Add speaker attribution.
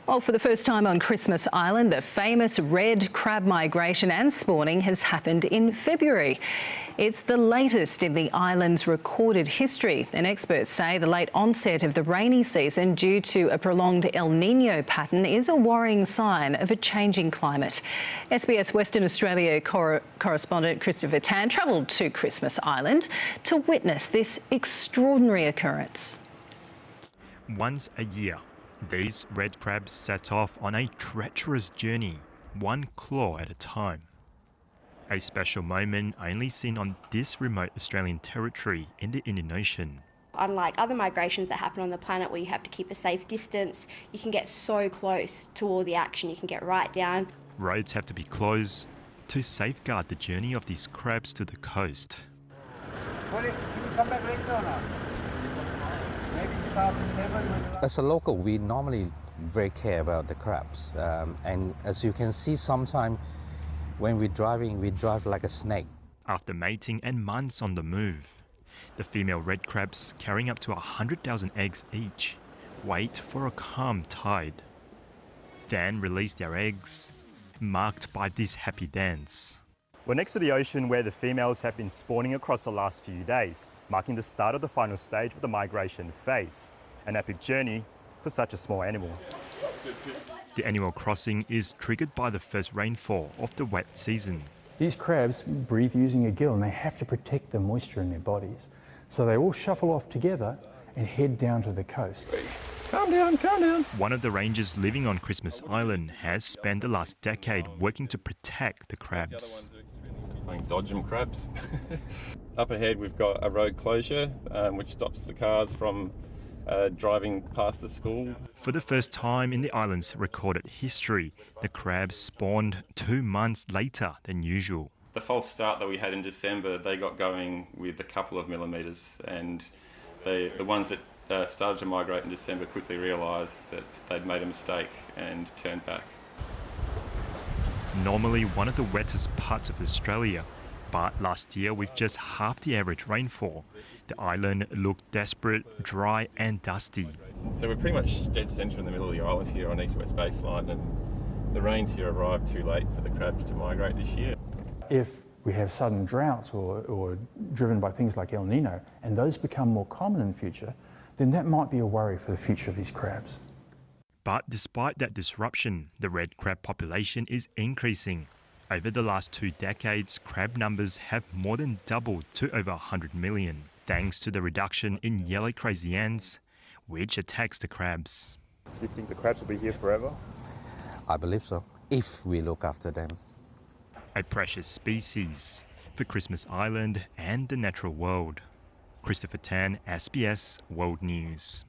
Speaker 1: Well, for the first time on Christmas Island, the famous red crab migration and spawning has happened in February. It's the latest in the island's recorded history, and experts say the late onset of the rainy season due to a prolonged El Nino pattern is a worrying sign of a changing climate. SBS Western Australia correspondent Christopher Tan travelled to Christmas Island to witness this extraordinary occurrence.
Speaker 2: Once a year, these red crabs set off on a treacherous journey, one claw at a time. A special moment only seen on this remote Australian territory in the Indian Ocean.
Speaker 3: Unlike other migrations that happen on the planet where you have to keep a safe distance, you can get so close to all the action, you can get right down. Roads
Speaker 2: have to be closed to safeguard the journey of these crabs to the coast.
Speaker 4: As a local, we normally very care about the crabs. And as you can see, sometimes when we're driving, we drive like a snake.
Speaker 2: After mating and months on the move, the female red crabs, carrying up to 100,000 eggs each, wait for a calm tide. Then release their eggs, marked by this happy dance.
Speaker 5: We're next to the ocean where the females have been spawning across the last few days, marking the start of the final stage of the migration phase. An epic journey for such a small animal.
Speaker 2: The annual crossing is triggered by the first rainfall of the wet season.
Speaker 6: These crabs breathe using a gill and they have to protect the moisture in their bodies. So they all shuffle off together and head down to the coast. Calm down, calm down.
Speaker 2: One of the rangers living on Christmas Island has spent the last decade working to protect the crabs.
Speaker 7: Dodge them crabs. Up ahead we've got a road closure which stops the cars from driving past the school.
Speaker 2: For the first time in the island's recorded history, the crabs spawned 2 months later than usual.
Speaker 7: The false start that we had in December, they got going with a couple of millimetres, and the ones that started to migrate in December quickly realised that they'd made a mistake and turned back.
Speaker 2: Normally one of the wettest parts of Australia, but last year with just half the average rainfall, the island looked desperate, dry and dusty.
Speaker 7: So we're pretty much dead centre in the middle of the island here on east-west baseline, and the rains here arrived too late for the crabs to migrate this year.
Speaker 6: If we have sudden droughts or driven by things like El Nino, and those become more common in future, then that might be a worry for the future of these crabs.
Speaker 2: But despite that disruption, the red crab population is increasing. Over the last 2 decades, crab numbers have more than doubled to over 100 million, thanks to the reduction in yellow crazy ants, which attacks the crabs.
Speaker 5: Do you think the crabs will be here forever?
Speaker 4: I believe so, if we look after them.
Speaker 2: A precious species for Christmas Island and the natural world. Christopher Tan, SBS World News.